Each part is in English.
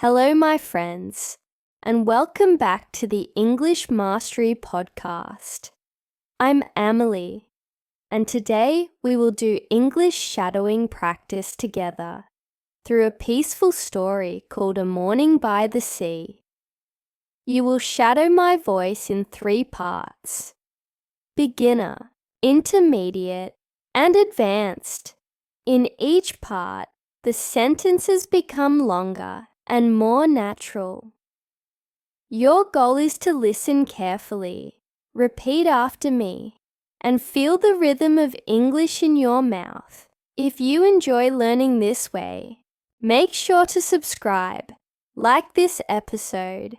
Hello, my friends, and welcome back to the English Mastery Podcast. I'm Amely, and today we will do English shadowing practice together through a peaceful story called A Morning by the Sea. You will shadow my voice in 3 parts: beginner, intermediate, and advanced. In each part, the sentences become longer and more natural. Your goal is to listen carefully, repeat after me, and feel the rhythm of English in your mouth. If you enjoy learning this way, make sure to subscribe, like this episode,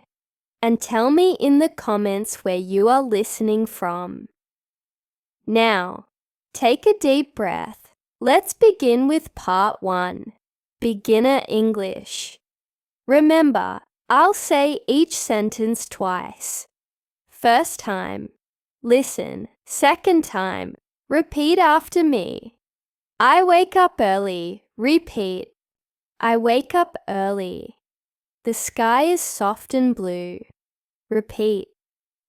and tell me in the comments where you are listening from. Now, take a deep breath. Let's begin with part 1, Beginner English. Remember, I'll say each sentence twice. First time, listen. Second time, repeat after me. I wake up early. Repeat. I wake up early. The sky is soft and blue. Repeat.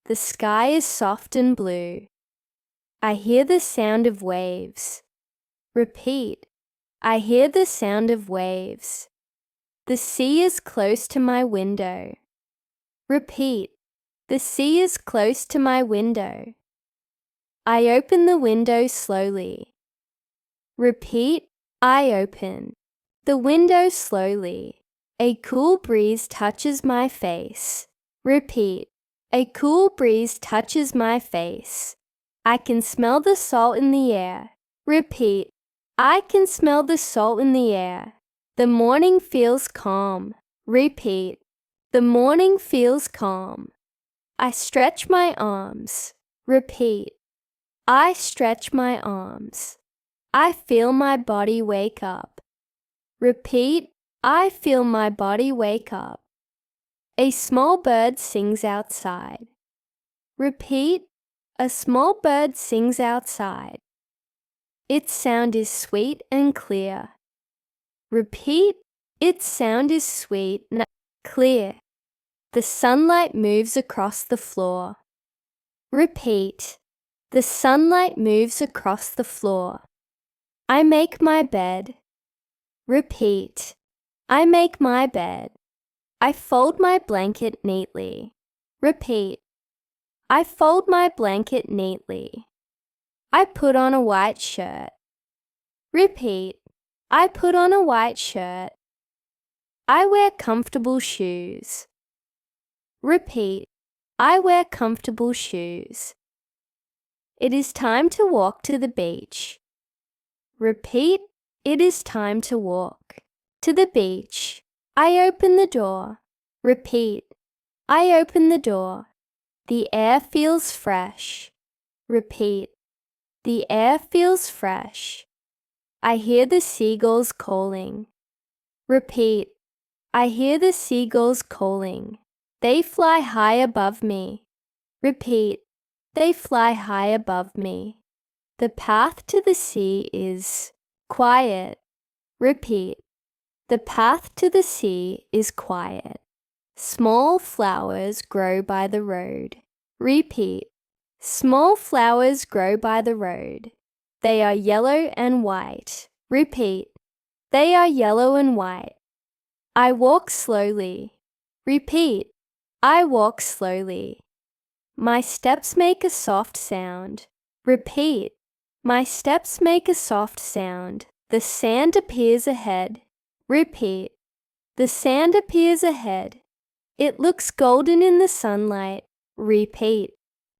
The sky is soft and blue. I hear the sound of waves. Repeat. I hear the sound of waves. The sea is close to my window. Repeat. The sea is close to my window. I open the window slowly. Repeat. I open the window slowly. A cool breeze touches my face. Repeat. A cool breeze touches my face. I can smell the salt in the air. Repeat. I can smell the salt in the air. The morning feels calm. Repeat. The morning feels calm. I stretch my arms. Repeat. I stretch my arms. I feel my body wake up. Repeat. I feel my body wake up. A small bird sings outside. Repeat. A small bird sings outside. Its sound is sweet and clear. Repeat. Its sound is sweet and clear. The sunlight moves across the floor. Repeat. The sunlight moves across the floor. I make my bed. Repeat. I make my bed. I fold my blanket neatly. Repeat. I fold my blanket neatly. I put on a white shirt. Repeat. I put on a white shirt. I wear comfortable shoes. Repeat. I wear comfortable shoes. It is time to walk to the beach. Repeat. It is time to walk to the beach. I open the door. Repeat. I open the door. The air feels fresh. Repeat. The air feels fresh. I hear the seagulls calling. Repeat. I hear the seagulls calling. They fly high above me. Repeat. They fly high above me. The path to the sea is quiet. Repeat. The path to the sea is quiet. Small flowers grow by the road. Repeat. Small flowers grow by the road. They are yellow and white. Repeat. They are yellow and white. I walk slowly. Repeat. I walk slowly. My steps make a soft sound. Repeat. My steps make a soft sound. The sand appears ahead. Repeat. The sand appears ahead. It looks golden in the sunlight. Repeat.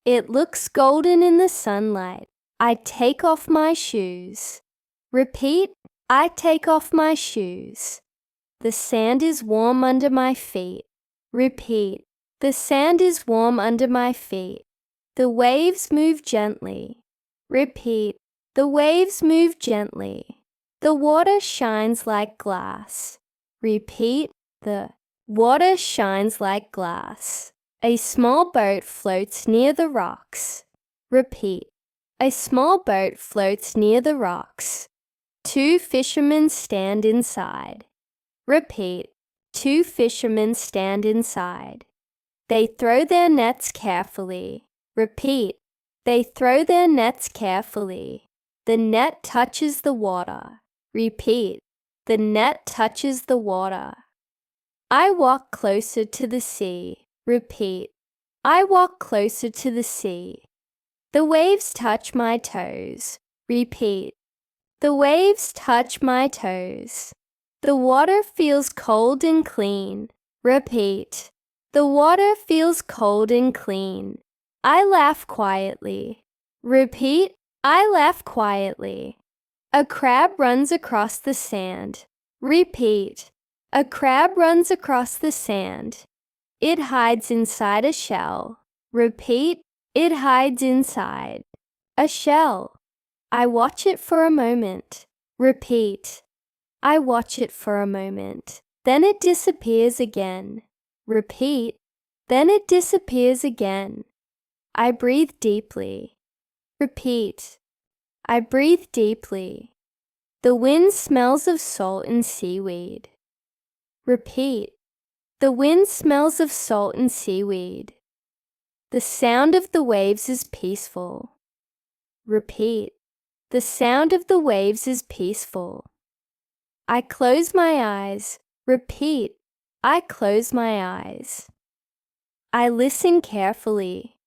It looks golden in the sunlight. I take off my shoes. Repeat. I take off my shoes. The sand is warm under my feet. Repeat. The sand is warm under my feet. The waves move gently. Repeat. The waves move gently. The water shines like glass. Repeat. The water shines like glass. A small boat floats near the rocks. Repeat. A small boat floats near the rocks. 2 fishermen stand inside. Repeat. Two fishermen stand inside. They throw their nets carefully. Repeat. They throw their nets carefully. The net touches the water. Repeat. The net touches the water. I walk closer to the sea. Repeat. I walk closer to the sea. The waves touch my toes. Repeat. The waves touch my toes. The water feels cold and clean. Repeat. The water feels cold and clean. I laugh quietly. Repeat. I laugh quietly. A crab runs across the sand. Repeat. A crab runs across the sand. It hides inside a shell. Repeat. It hides inside a shell. I watch it for a moment. Repeat. I watch it for a moment. Then it disappears again. Repeat. Then it disappears again. I breathe deeply. Repeat. I breathe deeply. The wind smells of salt and seaweed. Repeat. The wind smells of salt and seaweed. The sound of the waves is peaceful. Repeat. The sound of the waves is peaceful. I close my eyes. Repeat. I close my eyes. I listen carefully.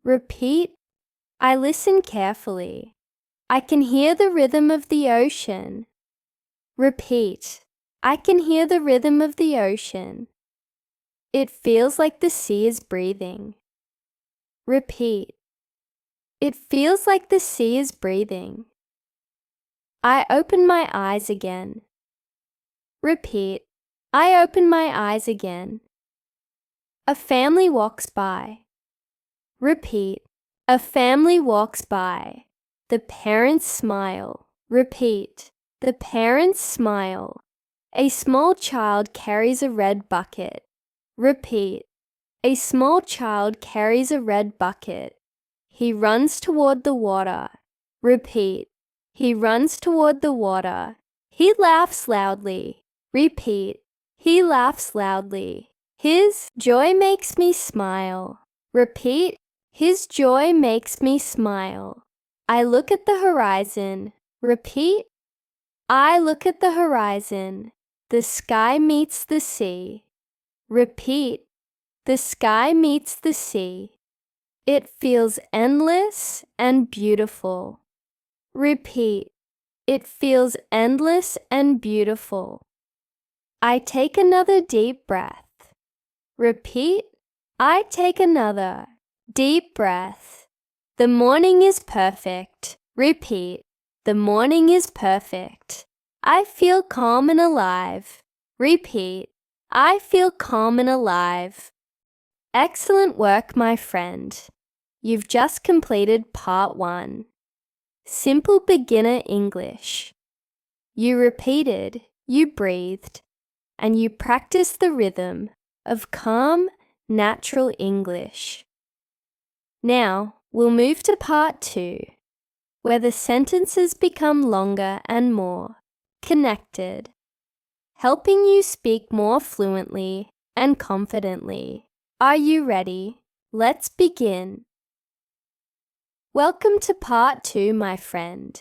Repeat. I listen carefully. I can hear the rhythm of the ocean. Repeat. I can hear the rhythm of the ocean. It feels like the sea is breathing. Repeat. It feels like the sea is breathing. I open my eyes again. Repeat. I open my eyes again. A family walks by. Repeat. A family walks by. The parents smile. Repeat. The parents smile. A small child carries a red bucket. Repeat. A small child carries a red bucket. He runs toward the water. Repeat. He runs toward the water. He laughs loudly. Repeat. He laughs loudly. His joy makes me smile. Repeat. His joy makes me smile. I look at the horizon. Repeat. I look at the horizon. The sky meets the sea. Repeat. The sky meets the sea. It feels endless and beautiful. Repeat. It feels endless and beautiful. I take another deep breath. Repeat. I take another deep breath. The morning is perfect. Repeat. The morning is perfect. I feel calm and alive. Repeat. I feel calm and alive. Excellent work, my friend. You've just completed part 1. Simple beginner English. You repeated, you breathed, and you practiced the rhythm of calm, natural English. Now we'll move to part 2, where the sentences become longer and more connected, helping you speak more fluently and confidently. Are you ready? Let's begin. Welcome to part 2, my friend.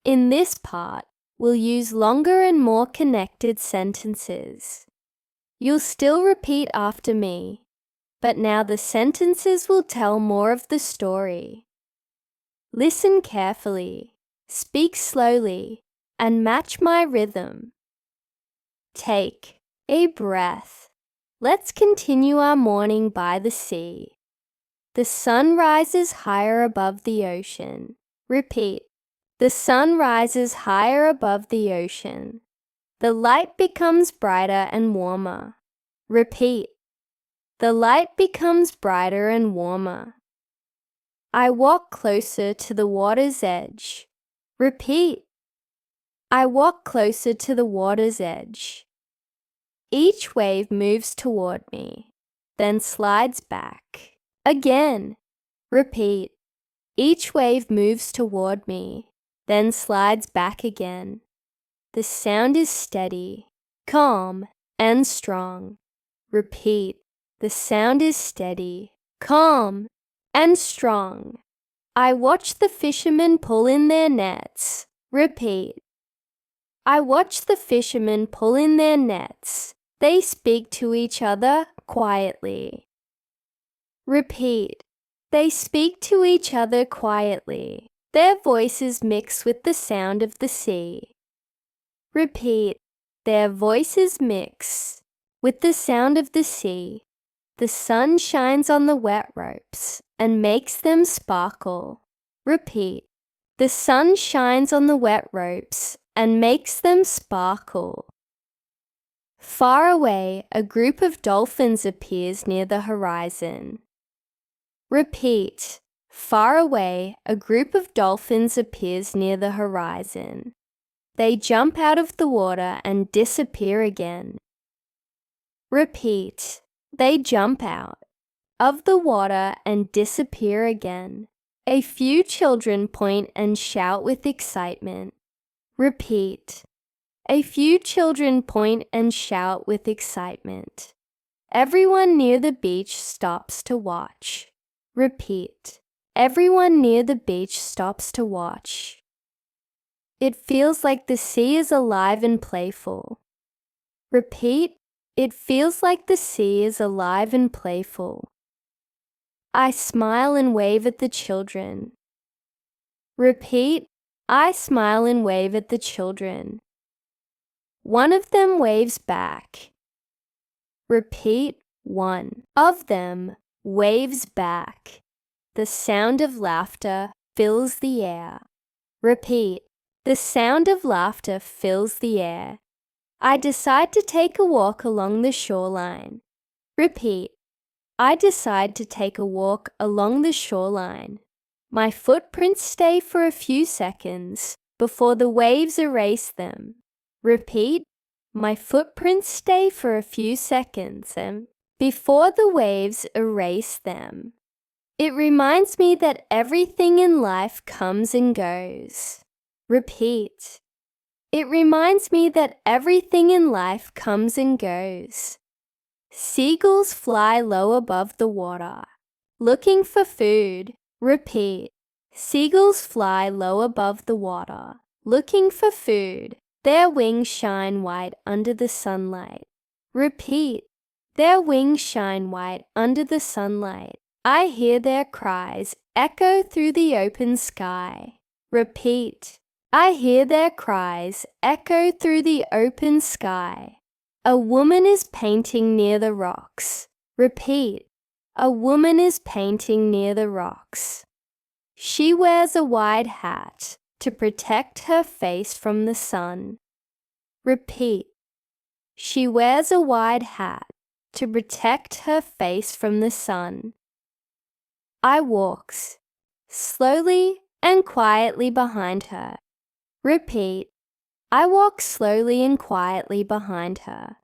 In this part, we'll use longer and more connected sentences. You'll still repeat after me, but now the sentences will tell more of the story. Listen carefully, speak slowly, and match my rhythm. Take a breath. Let's continue our morning by the sea. The sun rises higher above the ocean. Repeat. The sun rises higher above the ocean. The light becomes brighter and warmer. Repeat. The light becomes brighter and warmer. I walk closer to the water's edge. Repeat. I walk closer to the water's edge. Each wave moves toward me, then slides back. Again. Repeat. Each wave moves toward me, then slides back again. The sound is steady, calm, and strong. Repeat. The sound is steady, calm, and strong. I watch the fishermen pull in their nets. Repeat. I watch the fishermen pull in their nets. They speak to each other quietly. Repeat. They speak to each other quietly. Their voices mix with the sound of the sea. Repeat. Their voices mix with the sound of the sea. The sun shines on the wet ropes and makes them sparkle. Repeat. The sun shines on the wet ropes and makes them sparkle. Far away, a group of dolphins appears near the horizon. Repeat. Far away, a group of dolphins appears near the horizon. They jump out of the water and disappear again. Repeat. They jump out of the water and disappear again. A few children point and shout with excitement. Repeat. A few children point and shout with excitement. Everyone near the beach stops to watch. Repeat. Everyone near the beach stops to watch. It feels like the sea is alive and playful. Repeat. It feels like the sea is alive and playful. I smile and wave at the children. Repeat. I smile and wave at the children. One of them waves back. Repeat. One of them waves back. The sound of laughter fills the air. Repeat. The sound of laughter fills the air. I decide to take a walk along the shoreline. Repeat. I decide to take a walk along the shoreline. My footprints stay for a few seconds before the waves erase them. Repeat. My footprints stay for a few seconds before the waves erase them. It reminds me that everything in life comes and goes. Repeat. It reminds me that everything in life comes and goes. Seagulls fly low above the water, looking for food. Repeat. Seagulls fly low above the water, looking for food. Their wings shine white under the sunlight. Repeat. Their wings shine white under the sunlight. I hear their cries echo through the open sky. Repeat. I hear their cries echo through the open sky. A woman is painting near the rocks. Repeat. A woman is painting near the rocks. She wears a wide hat to protect her face from the sun. Repeat. She wears a wide hat to protect her face from the sun. I walks slowly and quietly behind her. Repeat. I walk slowly and quietly behind her.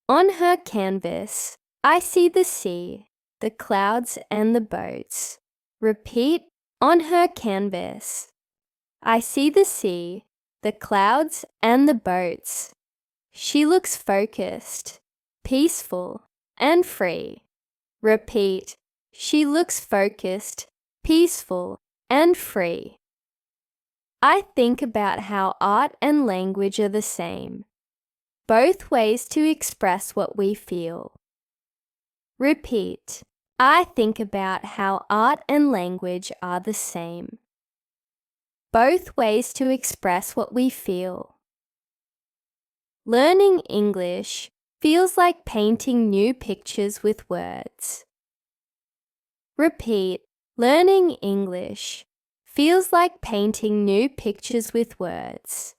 On her canvas, I see the sea, the clouds, and the boats. Repeat. On her canvas, I see the sea, the clouds, and the boats. She looks focused, peaceful, and free. Repeat. She looks focused, peaceful, and free. I think about how art and language are the same, both ways to express what we feel. Repeat. I think about how art and language are the same, both ways to express what we feel. Learning English feels like painting new pictures with words. Repeat. Learning English feels like painting new pictures with words.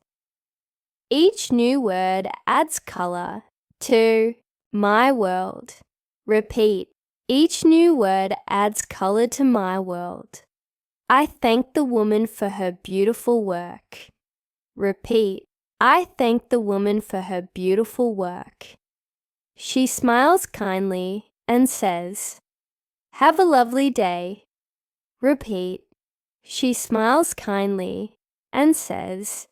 Each new word adds color to my world. Repeat. Each new word adds color to my world. I thank the woman for her beautiful work. Repeat. I thank the woman for her beautiful work. She smiles kindly and says, "Have a lovely day." Repeat. She smiles kindly and says,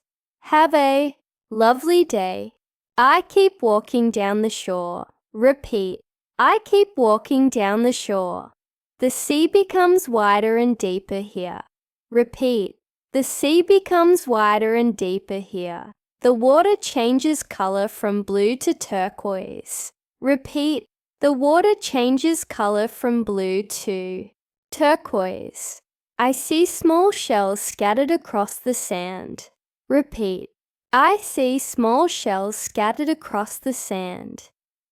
"Have a lovely day." I keep walking down the shore. Repeat. I keep walking down the shore. The sea becomes wider and deeper here. Repeat. The sea becomes wider and deeper here. The water changes color from blue to turquoise. Repeat. The water changes color from blue to turquoise. I see small shells scattered across the sand. Repeat. I see small shells scattered across the sand.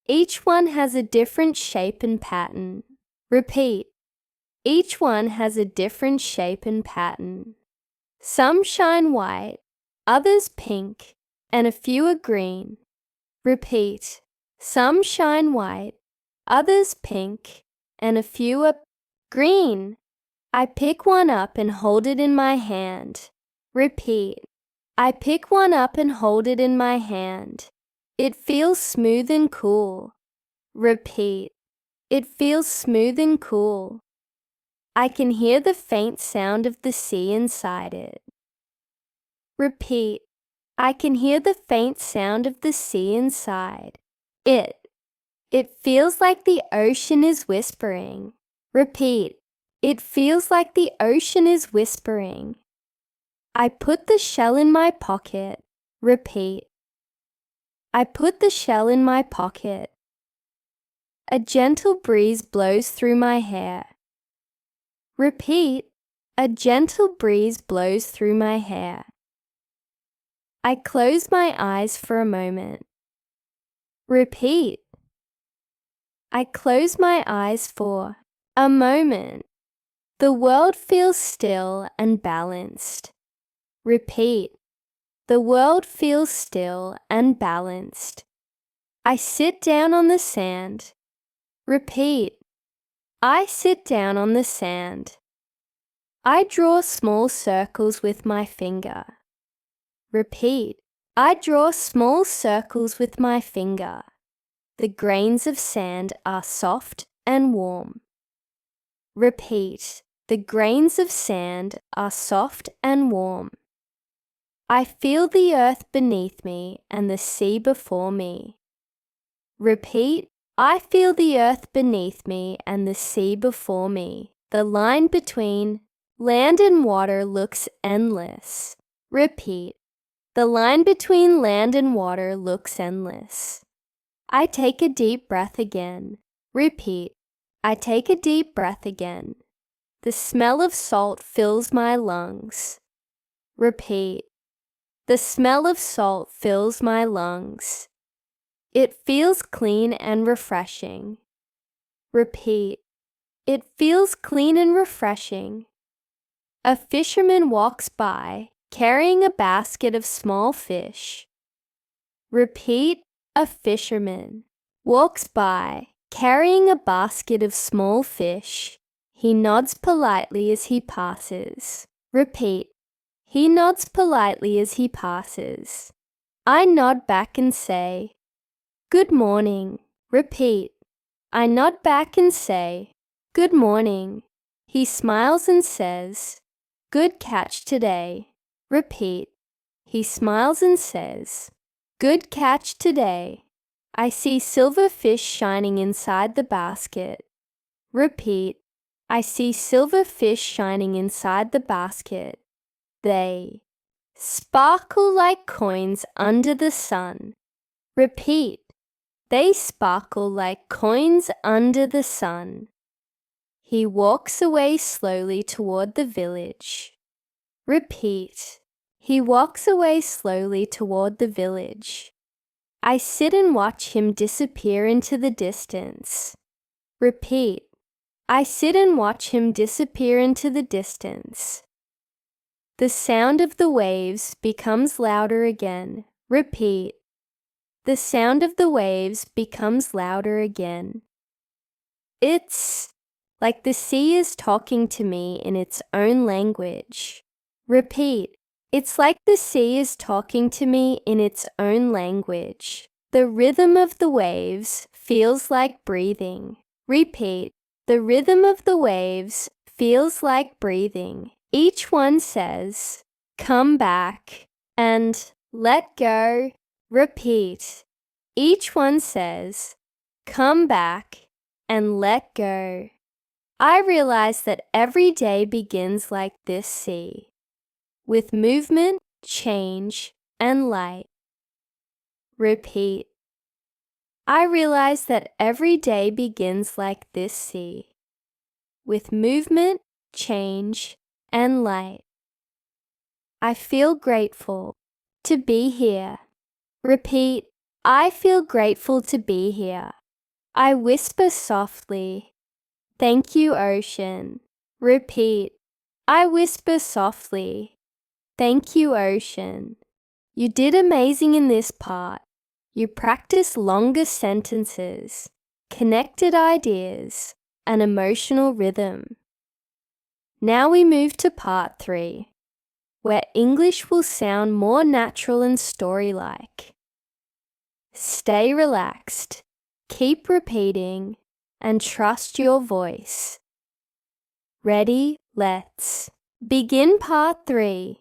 Each one has a different shape and pattern. Repeat. Each one has a different shape and pattern. Some shine white, others pink, and a few are green. Repeat. Some shine white, others pink, and a few are green. I pick one up and hold it in my hand. Repeat. I pick one up and hold it in my hand. It feels smooth and cool. Repeat. It feels smooth and cool. I can hear the faint sound of the sea inside it. Repeat. I can hear the faint sound of the sea inside it. It feels like the ocean is whispering. Repeat. It feels like the ocean is whispering. I put the shell in my pocket. Repeat. I put the shell in my pocket. A gentle breeze blows through my hair. Repeat. A gentle breeze blows through my hair. I close my eyes for a moment. Repeat. I close my eyes for a moment. The world feels still and balanced. Repeat. The world feels still and balanced. I sit down on the sand. Repeat. I sit down on the sand. I draw small circles with my finger. Repeat. I draw small circles with my finger. The grains of sand are soft and warm. Repeat. The grains of sand are soft and warm. I feel the earth beneath me and the sea before me. Repeat. I feel the earth beneath me and the sea before me. The line between land and water looks endless. Repeat. The line between land and water looks endless. I take a deep breath again. Repeat. I take a deep breath again. The smell of salt fills my lungs. Repeat. The smell of salt fills my lungs. It feels clean and refreshing. Repeat. It feels clean and refreshing. A fisherman walks by, carrying a basket of small fish. Repeat. A fisherman walks by, carrying a basket of small fish. He nods politely as he passes. Repeat. He nods politely as he passes. I nod back and say, "Good morning." Repeat. I nod back and say, "Good morning." He smiles and says, "Good catch today." Repeat. He smiles and says, "Good catch today." I see silver fish shining inside the basket. Repeat. I see silver fish shining inside the basket. They sparkle like coins under the sun. Repeat. They sparkle like coins under the sun. He walks away slowly toward the village. Repeat. He walks away slowly toward the village. I sit and watch him disappear into the distance. Repeat. I sit and watch him disappear into the distance. The sound of the waves becomes louder again. Repeat. The sound of the waves becomes louder again. It's like the sea is talking to me in its own language. Repeat. It's like the sea is talking to me in its own language. The rhythm of the waves feels like breathing. Repeat. The rhythm of the waves feels like breathing. Each one says, "Come back," and "Let go." Repeat. Each one says, come back and let go. I realize that every day begins like this sea, with movement, change, and light. Repeat. I realize that every day begins like this sea, with movement, change, and light. I feel grateful to be here. Repeat. I feel grateful to be here. I whisper softly, thank you, ocean. Repeat. I whisper softly, thank you, ocean. You did amazing in this part. You practiced longer sentences, connected ideas, and emotional rhythm. Now we move to part 3, where English will sound more natural and story-like. Stay relaxed, keep repeating, and trust your voice. Ready? Let's begin part 3.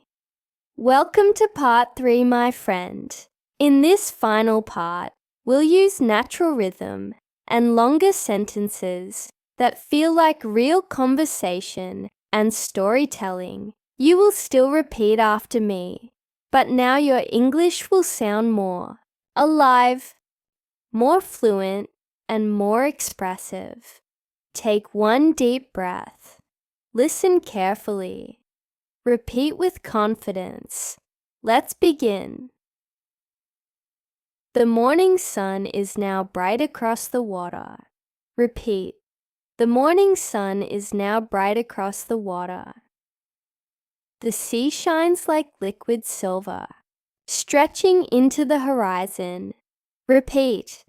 Welcome to part 3, my friend. In this final part, we'll use natural rhythm and longer sentences that feel like real conversation and storytelling. You will still repeat after me, but now your English will sound more alive, more fluent, and more expressive. Take one deep breath. Listen carefully. Repeat with confidence. Let's begin. The morning sun is now bright across the water. Repeat. The morning sun is now bright across the water. The sea shines like liquid silver, stretching into the horizon. Repeat.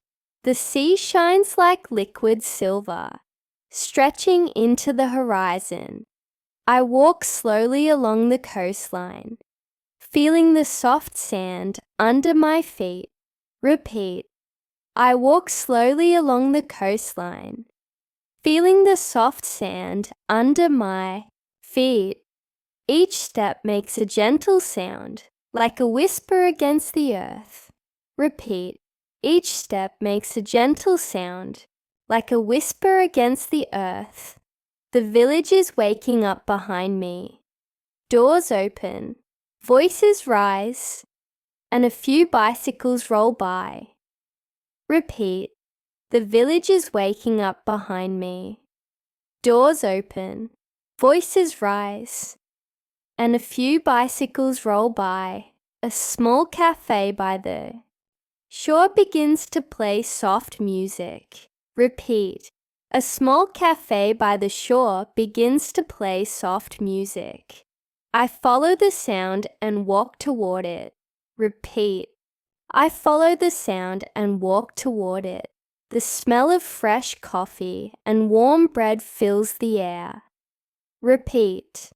The sea shines like liquid silver, stretching into the horizon. I walk slowly along the coastline, feeling the soft sand under my feet. Repeat. I walk slowly along the coastline, feeling the soft sand under my feet. Each step makes a gentle sound, like a whisper against the earth. Repeat. Each step makes a gentle sound, like a whisper against the earth. The village is waking up behind me. Doors open, voices rise, and a few bicycles roll by. Repeat. The village is waking up behind me. Doors open, voices rise, and a few bicycles roll by. A small cafe by the shore begins to play soft music. Repeat. A small cafe by the shore begins to play soft music. I follow the sound and walk toward it. Repeat. I follow the sound and walk toward it. The smell of fresh coffee and warm bread fills the air. Repeat.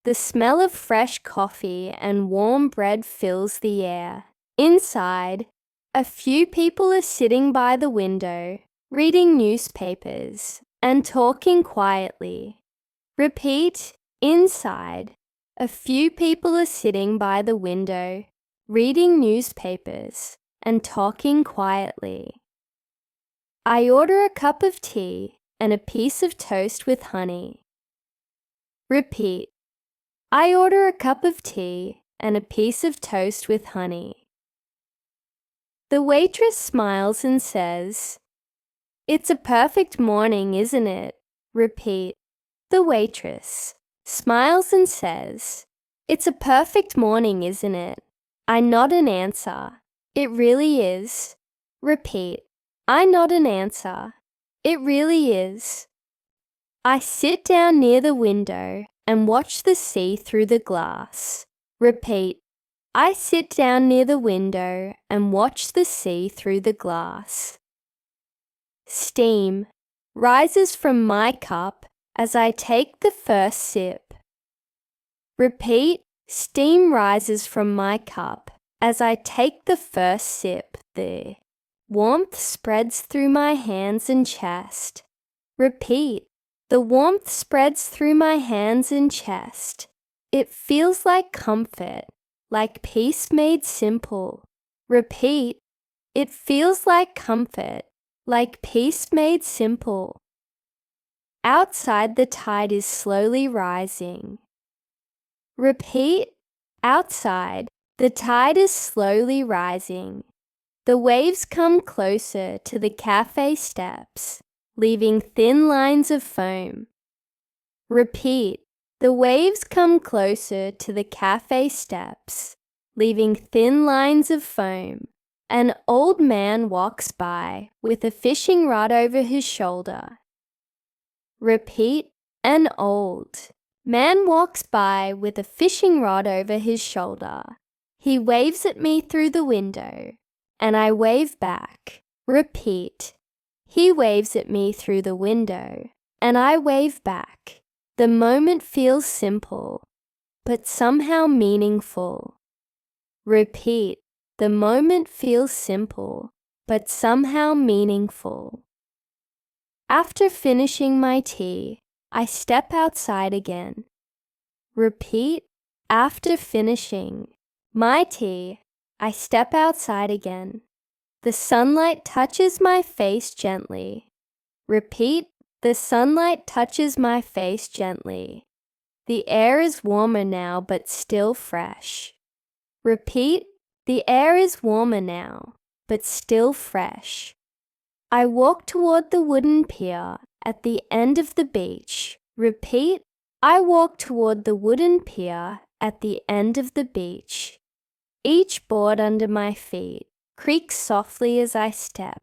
The smell of fresh coffee and warm bread fills the air. Inside, a few people are sitting by the window, reading newspapers and talking quietly. Repeat. Inside, a few people are sitting by the window, reading newspapers and talking quietly. I order a cup of tea and a piece of toast with honey. Repeat. I order a cup of tea and a piece of toast with honey. The waitress smiles and says, "It's a perfect morning, isn't it?" Repeat. The waitress smiles and says, "It's a perfect morning, isn't it?" I nod and answer, "It really is." Repeat. I nod and answer, "It really is." I sit down near the window and watch the sea through the glass. Repeat. I sit down near the window and watch the sea through the glass. Steam rises from my cup as I take the first sip. Repeat. Steam rises from my cup as I take the first sip. The warmth spreads through my hands and chest. Repeat. The warmth spreads through my hands and chest. It feels like comfort, like peace made simple. Repeat. It feels like comfort, like peace made simple. Outside the tide is slowly rising. Repeat. Outside, the tide is slowly rising. The waves come closer to the cafe steps, leaving thin lines of foam. Repeat. The waves come closer to the cafe steps, leaving thin lines of foam. An old man walks by with a fishing rod over his shoulder. Repeat. An old man walks by with a fishing rod over his shoulder. He waves at me through the window, and I wave back. Repeat. He waves at me through the window, and I wave back. The moment feels simple, but somehow meaningful. Repeat. The moment feels simple, but somehow meaningful. After finishing my tea, I step outside again. Repeat. After finishing my tea, I step outside again. The sunlight touches my face gently. Repeat. The sunlight touches my face gently. The air is warmer now, but still fresh. Repeat. The air is warmer now, but still fresh. I walk toward the wooden pier at the end of the beach. Repeat. I walk toward the wooden pier at the end of the beach. Each board under my feet creaks softly as I step.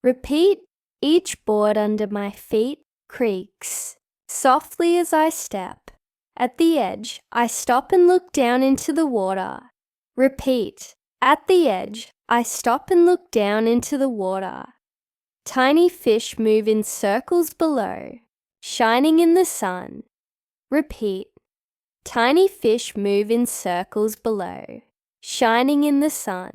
Repeat. Each board under my feet creaks softly as I step. At the edge, I stop and look down into the water. Repeat. At the edge, I stop and look down into the water. Tiny fish move in circles below, shining in the sun. Repeat. Tiny fish move in circles below, shining in the sun.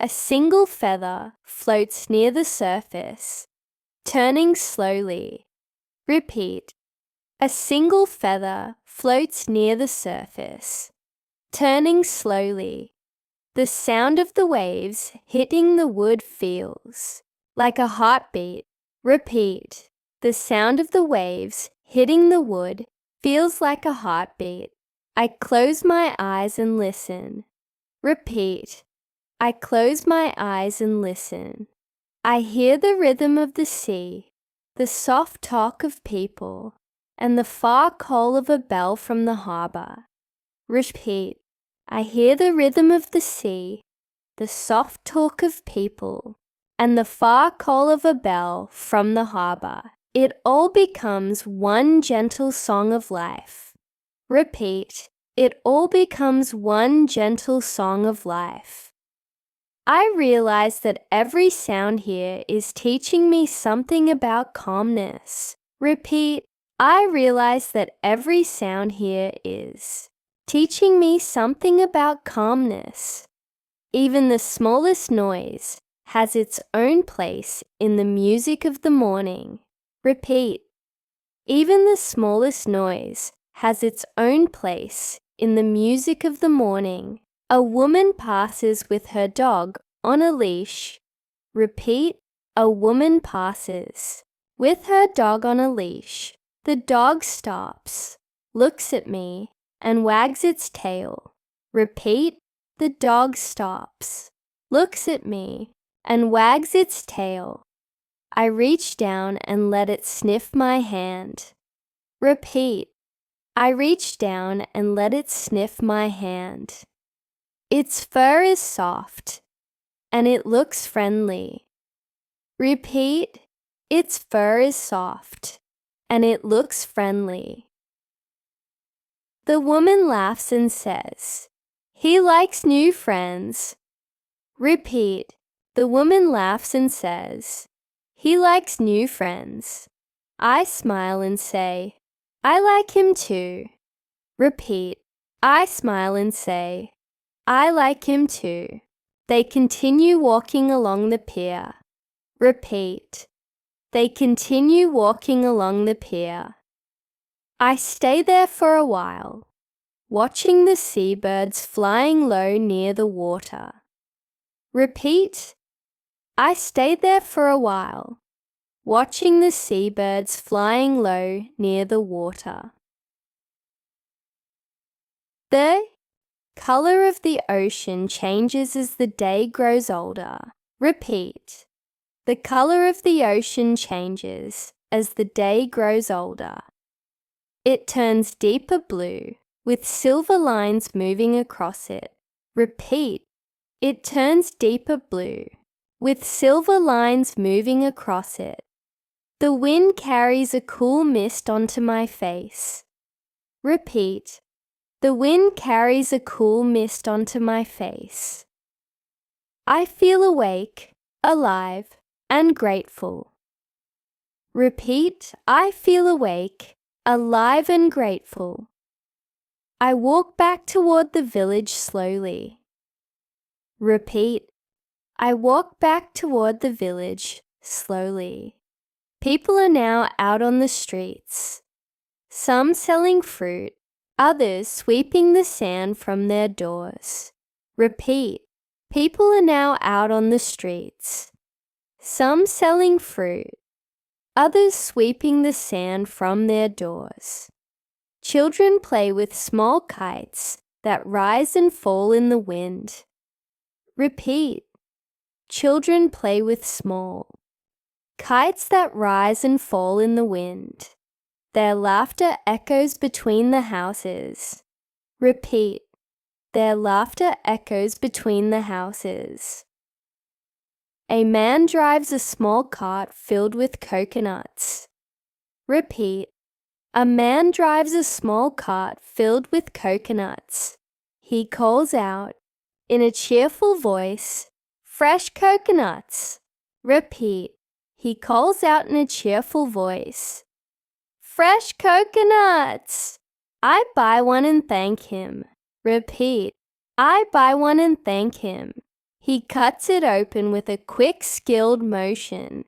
A single feather floats near the surface, turning slowly. Repeat. A single feather floats near the surface, turning slowly. The sound of the waves hitting the wood feels like a heartbeat. Repeat. The sound of the waves hitting the wood feels like a heartbeat. I close my eyes and listen. Repeat. I close my eyes and listen. I hear the rhythm of the sea, the soft talk of people, and the far call of a bell from the harbor. Repeat. I hear the rhythm of the sea, the soft talk of people, and the far call of a bell from the harbor. It all becomes one gentle song of life. Repeat. It all becomes one gentle song of life. I realize that every sound here is teaching me something about calmness. Repeat. I realize that every sound here is teaching me something about calmness. Even the smallest noise has its own place in the music of the morning. Repeat. Even the smallest noise has its own place in the music of the morning. A woman passes with her dog on a leash. Repeat. A woman passes with her dog on a leash. The dog stops, looks at me, and wags its tail. Repeat. The dog stops, looks at me, and wags its tail. I reach down and let it sniff my hand. Repeat. I reach down and let it sniff my hand. Its fur is soft, and it looks friendly. Repeat. Its fur is soft, and it looks friendly. The woman laughs and says, "He likes new friends." Repeat. The woman laughs and says, "He likes new friends." I smile and say, "I like him too." Repeat. I smile and say, "I like him too." They continue walking along the pier. Repeat. They continue walking along the pier. I stay there for a while, watching the seabirds flying low near the water. Repeat. I stayed there for a while, watching the seabirds flying low near the water. The color of the ocean changes as the day grows older. Repeat. The color of the ocean changes as the day grows older. It turns deeper blue, with silver lines moving across it. Repeat. It turns deeper blue, with silver lines moving across it. The wind carries a cool mist onto my face. Repeat. The wind carries a cool mist onto my face. I feel awake, alive, and grateful. Repeat. I feel awake, alive, and grateful. I walk back toward the village slowly. Repeat. I walk back toward the village slowly. People are now out on the streets, some selling fruit, others sweeping the sand from their doors. Repeat. People are now out on the streets, some selling fruit, others sweeping the sand from their doors. Children play with small kites that rise and fall in the wind. Repeat. Children play with small kites that rise and fall in the wind. Their laughter echoes between the houses. Repeat. Their laughter echoes between the houses. A man drives a small cart filled with coconuts. Repeat. A man drives a small cart filled with coconuts. He calls out, in a cheerful voice, "Fresh coconuts!" Repeat. He calls out in a cheerful voice, "Fresh coconuts!" I buy one and thank him. Repeat. I buy one and thank him. He cuts it open with a quick, skilled motion.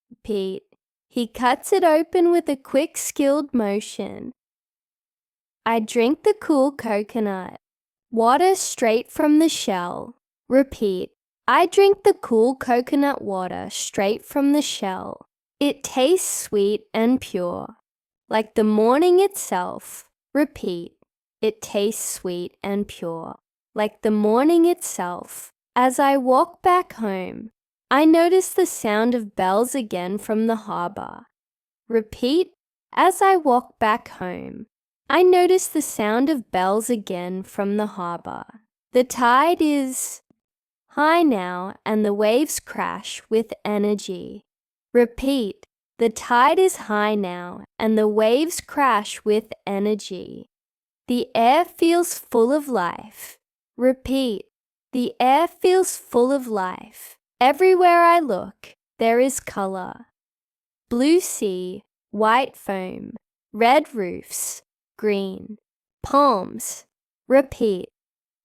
Repeat. He cuts it open with a quick, skilled motion. I drink the cool coconut water straight from the shell. Repeat. I drink the cool coconut water straight from the shell. It tastes sweet and pure, like the morning itself. Repeat. It tastes sweet and pure, like the morning itself. As I walk back home, I notice the sound of bells again from the harbor. Repeat. As I walk back home, I notice the sound of bells again from the harbor. The tide is high now and the waves crash with energy. Repeat. The tide is high now and the waves crash with energy. The air feels full of life. Repeat. The air feels full of life. Everywhere I look, there is color. Blue sea, white foam, red roofs, green palms. Repeat.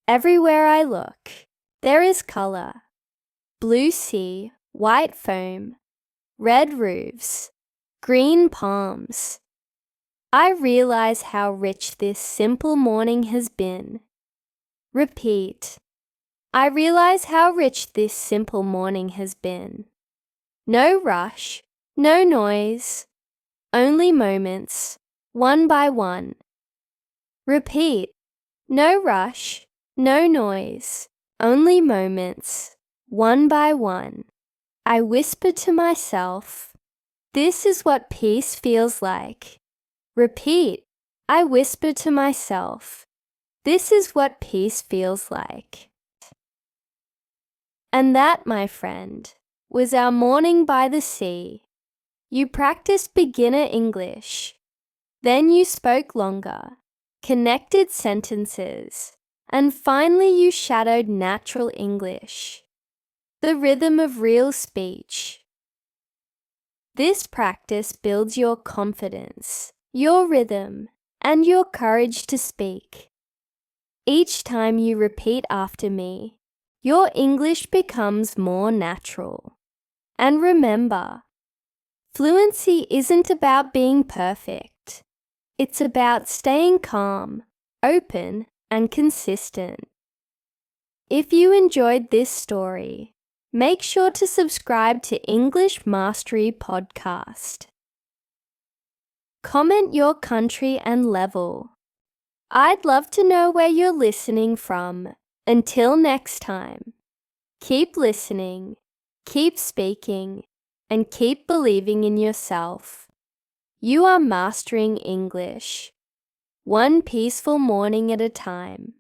Everywhere I look, there is color. Blue sea, white foam, red roofs, green palms. I realize how rich this simple morning has been. Repeat. I realize how rich this simple morning has been. No rush, no noise, only moments, one by one. Repeat. No rush, no noise, only moments, one by one. I whisper to myself, "This is what peace feels like." Repeat. I whisper to myself, "This is what peace feels like." And that, my friend, was our morning by the sea. You practiced beginner English. Then you spoke longer, connected sentences, and finally you shadowed natural English, the rhythm of real speech. This practice builds your confidence, your rhythm, and your courage to speak. Each time you repeat after me, your English becomes more natural. And remember, fluency isn't about being perfect. It's about staying calm, open, and consistent. If you enjoyed this story, Make sure to subscribe to English Mastery Podcast. Comment your country and level. I'd love to know where you're listening from. Until next time, keep listening, keep speaking, and keep believing in yourself. You are mastering English, one peaceful morning at a time.